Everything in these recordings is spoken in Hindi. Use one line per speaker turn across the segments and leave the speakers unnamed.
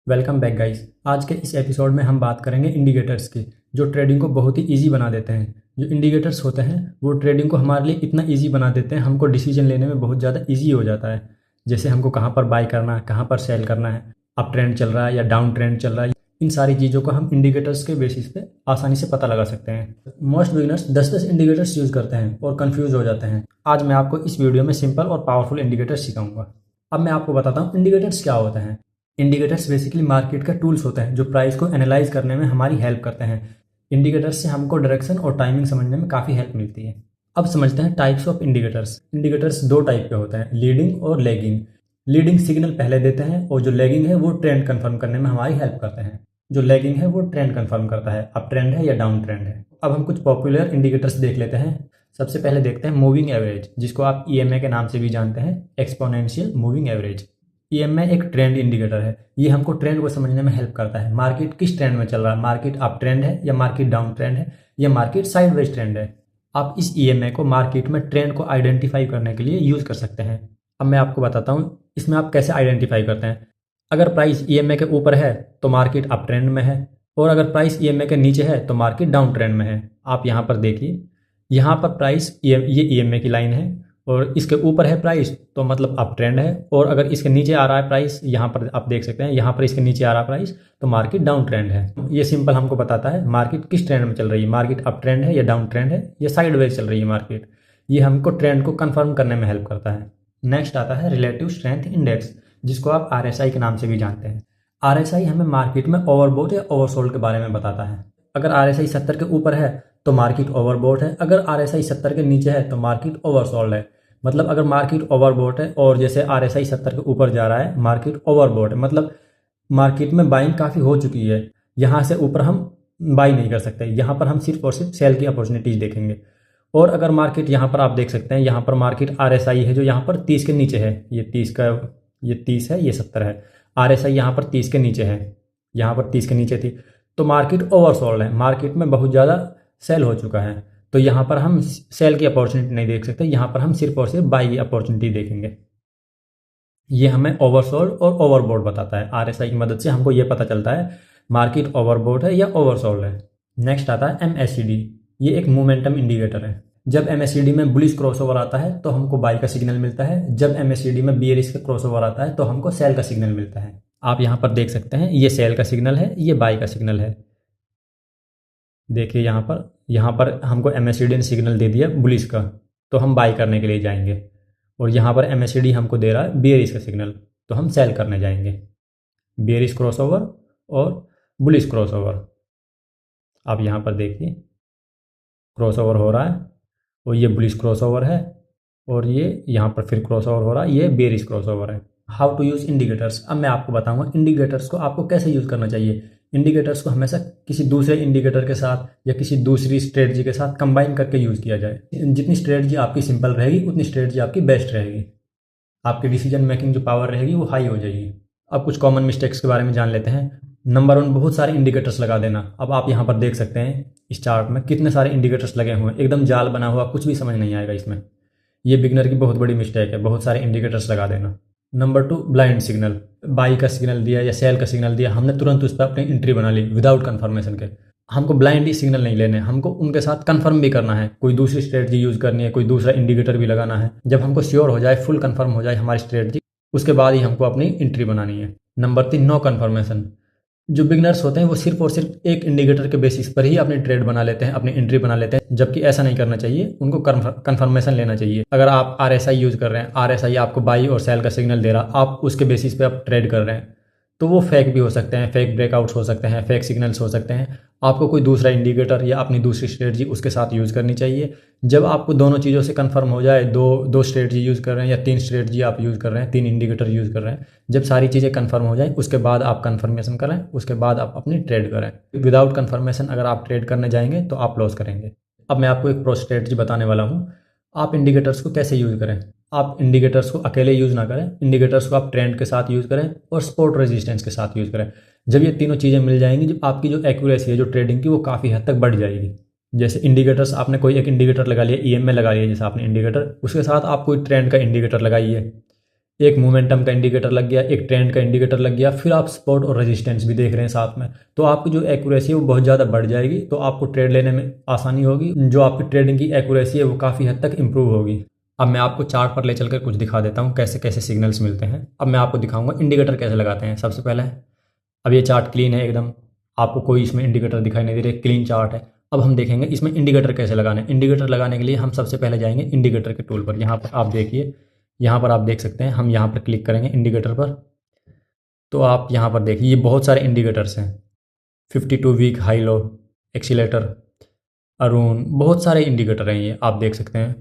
Welcome back guys. आज के इस एपिसोड में हम बात करेंगे इंडिकेटर्स की, जो ट्रेडिंग को बहुत ही इजी बना देते हैं। जो इंडिकेटर्स होते हैं वो ट्रेडिंग को हमारे लिए इतना इजी बना देते हैं, हमको डिसीजन लेने में बहुत ज़्यादा इजी हो जाता है। जैसे हमको कहाँ पर बाय करना है, कहाँ पर सेल करना है, अप ट्रेंड चल रहा है या डाउन ट्रेंड चल रहा है, इन सारी चीज़ों को हम इंडिकेटर्स के बेसिस पे आसानी से पता लगा सकते हैं। मोस्ट बिगिनर्स 10-10 इंडिकेटर्स यूज़ करते हैं और कन्फ्यूज हो जाते हैं। आज मैं आपको इस वीडियो में सिंपल और पावरफुल इंडिकेटर्स सिखाऊंगा। अब मैं आपको बताता हूँ इंडिकेटर्स क्या होते हैं। इंडिकेटर्स बेसिकली मार्केट का टूल्स होते हैं जो प्राइस को एनालाइज करने में हमारी हेल्प करते हैं। इंडिकेटर्स से हमको डायरेक्शन और टाइमिंग समझने में काफ़ी हेल्प मिलती है। अब समझते हैं टाइप्स ऑफ इंडिकेटर्स। इंडिकेटर्स दो टाइप के होते हैं, लीडिंग और लैगिंग। लीडिंग सिग्नल पहले देते हैं और जो लैगिंग है वो ट्रेंड कंफर्म करने में हमारी हेल्प करते हैं। जो लैगिंग है वो ट्रेंड कंफर्म करता है, अप ट्रेंड है या डाउन ट्रेंड है। अब हम कुछ पॉपुलर इंडिकेटर्स देख लेते हैं। सबसे पहले देखते हैं मूविंग एवरेज, जिसको आप ईएमए के नाम से भी जानते हैं, एक्सपोनेंशियल मूविंग एवरेज। ईएमए एक ट्रेंड इंडिकेटर है। ये हमको ट्रेंड को समझने में हेल्प करता है। मार्केट किस ट्रेंड में चल रहा है, मार्केट अप ट्रेंड है या मार्केट डाउन ट्रेंड है या मार्केट साइडवेज ट्रेंड है। आप इस ईएमए को मार्केट में ट्रेंड को आइडेंटिफाई करने के लिए यूज़ कर सकते हैं। अब मैं आपको बताता हूँ इसमें आप कैसे आइडेंटिफाई करते हैं। अगर प्राइस ईएमए के ऊपर है तो मार्केट अप ट्रेंड में है, और अगर प्राइस ईएमए के नीचे है तो मार्केट डाउन ट्रेंड में है। आप यहाँ पर देखिए, यहाँ पर प्राइस ये ईएमए की लाइन है और इसके ऊपर है प्राइस तो मतलब अप ट्रेंड है, और अगर इसके नीचे आ रहा है प्राइस, यहाँ पर आप देख सकते हैं, यहाँ पर इसके नीचे आ रहा है प्राइस तो मार्केट डाउन ट्रेंड है। ये सिंपल हमको बताता है मार्केट किस ट्रेंड में चल रही है, मार्केट अप ट्रेंड है या डाउन ट्रेंड है या साइडवेज चल रही है मार्केट। ये हमको ट्रेंड को कंफर्म करने में हेल्प करता है। नेक्स्ट आता है रिलेटिव स्ट्रेंथ इंडेक्स, जिसको आप आरएसआई के नाम से भी जानते हैं। आरएसआई हमें मार्केट में ओवरबॉट या ओवरसोल्ड के बारे में बताता है। अगर आरएसआई 70 के ऊपर है तो मार्केट ओवरबॉट है, अगर आरएसआई 70 के नीचे है तो मार्केट ओवरसोल्ड है। मतलब अगर मार्केट ओवरबॉट है और जैसे आरएसआई 70 के ऊपर जा रहा है, मार्केट ओवरबॉट है, मतलब मार्केट में बाइंग काफ़ी हो चुकी है, यहाँ से ऊपर हम बाई नहीं कर सकते। यहाँ पर हम सिर्फ और सिर्फ सेल की अपॉर्चुनिटीज देखेंगे। और अगर मार्केट यहाँ पर आप देख सकते हैं, यहाँ पर मार्केट आरएसआई है जो यहाँ पर 30 के नीचे है, ये 30 है, ये 70 है। आरएसआई यहाँ पर 30 के नीचे है, यहाँ पर 30 के नीचे थी, तो मार्केट ओवरसोल्ड है, मार्केट में बहुत ज़्यादा सेल हो चुका है। तो यहाँ पर हम सेल की अपॉर्चुनिटी नहीं देख सकते, यहाँ पर हम सिर्फ और सिर्फ बाई की अपॉर्चुनिटी देखेंगे। ये हमें ओवरसोल्ड और ओवरबॉट बताता है। आरएसआई की मदद से हमको ये पता चलता है मार्केट ओवरबॉट है या ओवरसोल्ड है। नेक्स्ट आता है एमएससीडी। ये एक मोमेंटम इंडिकेटर है। जब एमएससीडी में बुलिश क्रॉसओवर आता है तो हमको बाई का सिग्नल मिलता है, जब एमएससीडी में बियरिश का क्रॉसओवर आता है तो हमको सेल का सिग्नल मिलता है। आप यहाँ पर देख सकते हैं, ये सेल का सिग्नल है, ये बाई का सिग्नल है। देखिए यहाँ पर हमको एमएससीडी ने सिग्नल दे दिया बुलिश का, तो हम बाई करने के लिए जाएंगे, और यहाँ पर एमएससीडी हमको दे रहा है बियरिश का सिग्नल, तो हम सेल करने जाएंगे। बियरिश क्रॉसओवर और बुलिश क्रॉसओवर, आप यहाँ पर देखिए क्रॉसओवर हो रहा है, और ये बुलिश क्रॉसओवर है, और ये यहाँ पर फिर क्रॉसओवर हो रहा है, ये बेरिश क्रॉसओवर है। How to use indicators. अब मैं आपको बताऊंगा इंडिकेटर्स को आपको कैसे यूज़ करना चाहिए। इंडिकेटर्स को हमेशा किसी दूसरे इंडिकेटर के साथ या किसी दूसरी स्ट्रेटजी के साथ कंबाइन करके यूज़ किया जाए। जितनी स्ट्रेटजी आपकी सिंपल रहेगी उतनी स्ट्रेटजी आपकी बेस्ट रहेगी, आपकी डिसीजन मेकिंग जो पावर रहेगी वो हाई हो जाएगी। अब कुछ कॉमन मिस्टेक्स के बारे में जान लेते हैं। नंबर 1, बहुत सारे इंडिकेटर्स लगा देना। अब आप यहाँ पर देख सकते हैं इस चार्ट में कितने सारे इंडिकेटर्स लगे हुए हैं, एकदम जाल बना हुआ, कुछ भी समझ नहीं आएगा इसमें। ये बिगनर की बहुत बड़ी मिस्टेक है, बहुत सारे इंडिकेटर्स लगा देना। Number 2, blind signal. बाई का सिग्नल दिया या सेल का सिग्नल दिया, हमने तुरंत उस पर अपनी एंट्री बना ली विदाउट कन्फर्मेशन के। हमको ब्लाइंड ही सिग्नल नहीं लेने, हमको उनके साथ कंफर्म भी करना है, कोई दूसरी स्ट्रेटजी यूज़ करनी है, कोई दूसरा इंडिकेटर भी लगाना है। जब हमको श्योर हो जाए, फुल कंफर्म हो जाए हमारी स्ट्रेटजी, उसके बाद ही हमको अपनी एंट्री बनानी है। Number 3, no confirmation. जो बिगनर्स होते हैं वो सिर्फ और सिर्फ एक इंडिकेटर के बेसिस पर ही अपनी ट्रेड बना लेते हैं, अपनी एंट्री बना लेते हैं, जबकि ऐसा नहीं करना चाहिए। उनको कन्फर्मेशन लेना चाहिए। अगर आप आरएसआई यूज़ कर रहे हैं, आरएसआई आपको बाई और सेल का सिग्नल दे रहा, आप उसके बेसिस पे आप ट्रेड कर रहे हैं, तो वो फेक भी हो सकते हैं, फेक ब्रेकआउट्स हो सकते हैं, फेक सिग्नल्स हो सकते हैं। आपको कोई दूसरा इंडिकेटर या अपनी दूसरी स्ट्रेटजी उसके साथ यूज़ करनी चाहिए। जब आपको दोनों चीज़ों से कंफर्म हो जाए, दो स्ट्रेटजी यूज़ कर रहे हैं या 3 स्ट्रेटजी आप यूज़ कर रहे हैं, 3 इंडिकेटर यूज़ कर रहे हैं, जब सारी चीज़ें कंफर्म हो जाए उसके बाद आप कंफर्मेशन करें, उसके बाद आप अपनी ट्रेड करें। विदाउट कंफर्मेशन अगर आप ट्रेड करने जाएंगे तो आप लॉस करेंगे। अब मैं आपको एक प्रो स्ट्रेटजी बताने वाला हूँ, आप इंडिकेटर्स को कैसे यूज़ करें। आप इंडिकेटर्स को अकेले यूज़ ना करें, इंडिकेटर्स को आप ट्रेंड के साथ यूज़ करें और सपोर्ट रेजिस्टेंस के साथ यूज़ करें। जब ये तीनों चीज़ें मिल जाएंगी, जब आपकी जो एक्यूरेसी है जो ट्रेडिंग की, वो काफ़ी हद तक बढ़ जाएगी। जैसे इंडिकेटर्स, आपने कोई एक इंडिकेटर लगा लिया, ईएमए लगा लिया जैसे आपने इंडिकेटर, उसके साथ आप कोई ट्रेंड का इंडिकेटर लगाइए, एक मोमेंटम का इंडिकेटर लग गया, एक ट्रेंड का इंडिकेटर लग गया, फिर आप सपोर्ट और रेजिस्टेंस भी देख रहे हैं साथ में, तो आपकी जो एक्यूरेसी है वो बहुत ज़्यादा बढ़ जाएगी। तो आपको ट्रेड लेने में आसानी होगी, जो आपकी ट्रेडिंग की एक्यूरेसी है वो काफ़ी हद तक इंप्रूव होगी। अब मैं आपको चार्ट पर ले चलकर कुछ दिखा देता हूँ कैसे कैसे सिग्नल्स मिलते हैं। अब मैं आपको दिखाऊंगा इंडिकेटर कैसे लगाते हैं। सबसे पहले अब ये चार्ट क्लीन है एकदम, आपको कोई इसमें इंडिकेटर दिखाई नहीं दे रहे, क्लीन चार्ट है। अब हम देखेंगे इसमें इंडिकेटर कैसे लगाना है। इंडिकेटर लगाने के लिए हम सबसे पहले जाएंगे इंडिकेटर के टूल पर। यहाँ पर आप देखिए, यहाँ पर आप देख सकते हैं, हम यहाँ पर क्लिक करेंगे इंडिकेटर पर, तो आप यहाँ पर देखिए ये बहुत सारे इंडिकेटर्स हैं। 52 week high low, accelerator, Aroon, बहुत सारे इंडिकेटर हैं ये आप देख सकते हैं।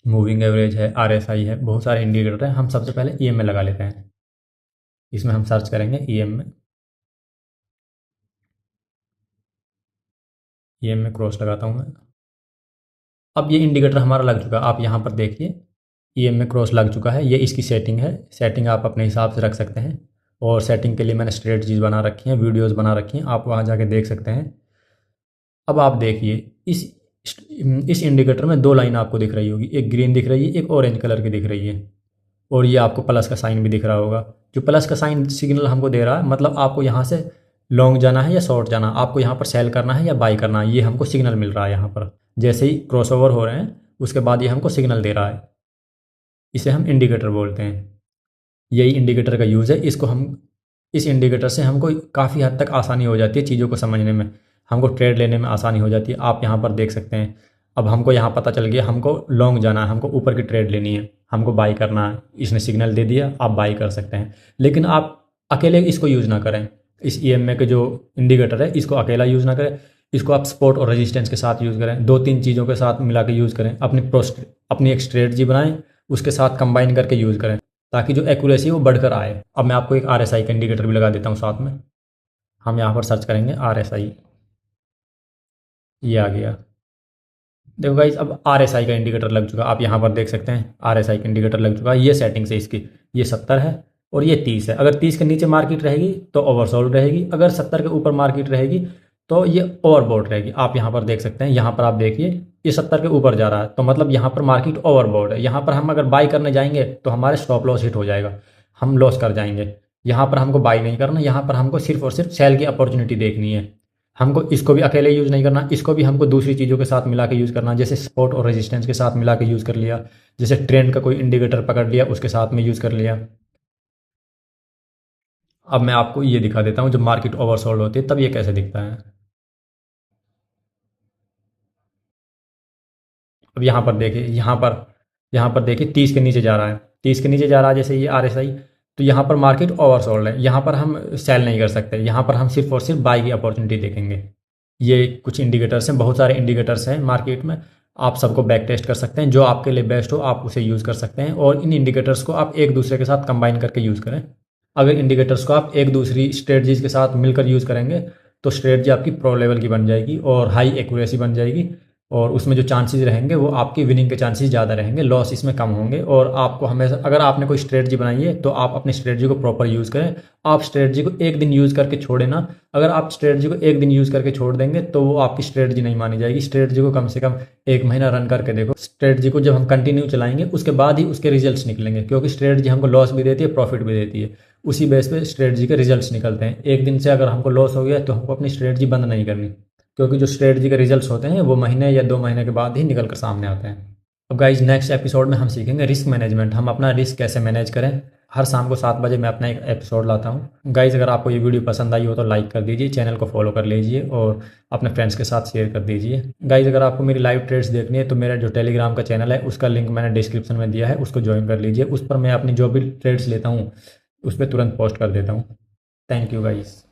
मूविंग एवरेज है, RSI है, बहुत सारे इंडिकेटर हैं। हम सबसे पहले EM में लगा लेते हैं। इसमें हम सर्च करेंगे EM में, EM में क्रॉस लगाता हूँ मैं। अब ये इंडिकेटर हमारा लग चुका है, आप यहाँ पर देखिए EM में क्रॉस लग चुका है। ये इसकी सेटिंग है, सेटिंग आप अपने हिसाब से रख सकते हैं। और सेटिंग के लिए मैंने स्ट्रेटजीज बना रखी हैं, वीडियोस बना रखी हैं, आप वहाँ जाके देख सकते हैं। अब आप देखिए इस इंडिकेटर में दो लाइन आपको दिख रही होगी, एक ग्रीन दिख रही है, एक ऑरेंज कलर की दिख रही है, और ये आपको प्लस का साइन भी दिख रहा होगा। जो प्लस का साइन सिग्नल हमको दे रहा है, मतलब आपको यहाँ से लॉन्ग जाना है या शॉर्ट जाना, आपको यहाँ पर सेल करना है या बाई करना है, ये हमको सिग्नल मिल रहा है। यहाँ पर जैसे ही क्रॉसओवर हो रहे हैं उसके बाद ये हमको सिग्नल दे रहा है, इसे हम इंडिकेटर बोलते हैं। यही इंडिकेटर का यूज़ है। इसको हम इस इंडिकेटर से हमको काफ़ी हद तक आसानी हो जाती है चीज़ों को समझने में, हमको ट्रेड लेने में आसानी हो जाती है। आप यहाँ पर देख सकते हैं, अब हमको यहाँ पता चल गया हमको लॉन्ग जाना है, हमको ऊपर की ट्रेड लेनी है, हमको बाई करना है। इसने सिग्नल दे दिया, आप बाई कर सकते हैं। लेकिन आप अकेले इसको यूज़ ना करें, इस EMA के जो इंडिकेटर है इसको अकेला यूज़ ना करें, इसको आप सपोर्ट और रेजिस्टेंस के साथ यूज़ करें, दो तीन चीज़ों के साथ मिला के यूज़ करें। अपनी एक स्ट्रेटजी बनाएं, उसके साथ कंबाइन करके यूज़ करें, ताकि जो एक्यूरेसी है वो बढ़कर आए। अब मैं आपको एक RSI का इंडिकेटर भी लगा देता हूँ साथ में। हम यहाँ पर सर्च करेंगे RSI, ये आ गया। देखो गाइस, अब RSI का इंडिकेटर लग चुका, आप यहाँ पर देख सकते हैं RSI का इंडिकेटर लग चुका है। ये सेटिंग्स है इसकी, ये 70 है और ये 30 है। अगर 30 के नीचे मार्केट रहेगी तो ओवरसोल्ड रहेगी, अगर 70 के ऊपर मार्केट रहेगी तो ये ओवरबॉट रहेगी। आप यहाँ पर देख सकते हैं, यहाँ पर आप देखिए ये 70 के ऊपर जा रहा है, तो मतलब यहाँ पर मार्केट ओवरबॉट है। यहाँ पर हम अगर बाई करने जाएंगे तो हमारे स्टॉप लॉस हिट हो जाएगा, हम लॉस कर जाएंगे। यहाँ पर हमको बाई नहीं करना, यहाँ पर हमको सिर्फ और सिर्फ सेल की अपॉर्चुनिटी देखनी है। हमको इसको भी अकेले यूज़ नहीं करना, इसको भी हमको दूसरी चीज़ों के साथ मिला के यूज़ करना, जैसे सपोर्ट और रेजिस्टेंस के साथ मिला के यूज़ कर लिया, जैसे ट्रेंड का कोई इंडिकेटर पकड़ लिया उसके साथ में यूज़ कर लिया। अब मैं आपको ये दिखा देता हूँ जब मार्केट ओवरसोल्ड होती है तब ये कैसे दिखता है। अब यहाँ पर देखिए 30 के नीचे जा रहा है, 30 के नीचे जा रहा है जैसे ये RSI, तो यहाँ पर मार्केट ओवरसोल्ड है, यहाँ पर हम सेल नहीं कर सकते, यहाँ पर हम सिर्फ और सिर्फ बाई की अपॉर्चुनिटी देखेंगे। ये कुछ इंडिकेटर्स हैं, बहुत सारे इंडिकेटर्स हैं मार्केट में, आप सबको बैक टेस्ट कर सकते हैं, जो आपके लिए बेस्ट हो आप उसे यूज़ कर सकते हैं। और इन इंडिकेटर्स को आप एक दूसरे के साथ कंबाइन करके यूज़ करें। अगर इंडिकेटर्स को आप एक दूसरी स्ट्रेटजीज के साथ मिलकर यूज़ करेंगे तो स्ट्रेटजी आपकी प्रो लेवल की बन जाएगी और हाई एक्यूरेसी बन जाएगी, और उसमें जो चांसेस रहेंगे वो आपकी विनिंग के चांसेस ज़्यादा रहेंगे, लॉस इसमें कम होंगे। और आपको हमेशा, अगर आपने कोई स्ट्रेटजी बनाई है तो आप अपनी स्ट्रेटजी को प्रॉपर यूज़ करें। आप स्ट्रेटजी को एक दिन यूज़ करके छोड़े ना, अगर आप स्ट्रेटजी को एक दिन यूज़ करके छोड़ देंगे तो वो आपकी स्ट्रेटजी नहीं मानी जाएगी। स्ट्रेटजी को कम से कम 1 महीना रन करके देखो। स्ट्रेटजी को जब हम कंटिन्यू चलाएंगे उसके बाद ही उसके रिजल्ट्स निकलेंगे, क्योंकि स्ट्रेटजी हमको लॉस भी देती है, प्रॉफिट भी देती है, उसी बेस पे स्ट्रेटजी के रिजल्ट्स निकलते हैं। एक दिन से अगर हमको लॉस हो गया तो हमको अपनी स्ट्रेटजी बंद नहीं करनी, क्योंकि जो स्ट्रेटजी के रिजल्ट्स होते हैं वो महीने या 2 महीने के बाद ही निकल कर सामने आते हैं। अब गाइज नेक्स्ट एपिसोड में हम सीखेंगे रिस्क मैनेजमेंट, हम अपना रिस्क कैसे मैनेज करें। हर शाम को 7 बजे मैं अपना एक एपिसोड लाता हूँ। गाइज अगर आपको ये वीडियो पसंद आई हो तो लाइक कर दीजिए, चैनल को फॉलो कर लीजिए और अपने फ्रेंड्स के साथ शेयर कर दीजिए। गाइज अगर आपको मेरी लाइव ट्रेड्स देखनी है तो मेरा जो टेलीग्राम का चैनल है उसका लिंक मैंने डिस्क्रिप्शन में दिया है, उसको ज्वाइन कर लीजिए। उस पर मैं अपनी जो भी ट्रेड्स लेता हूँ उस पर तुरंत पोस्ट कर देता हूँ। Thank you guys.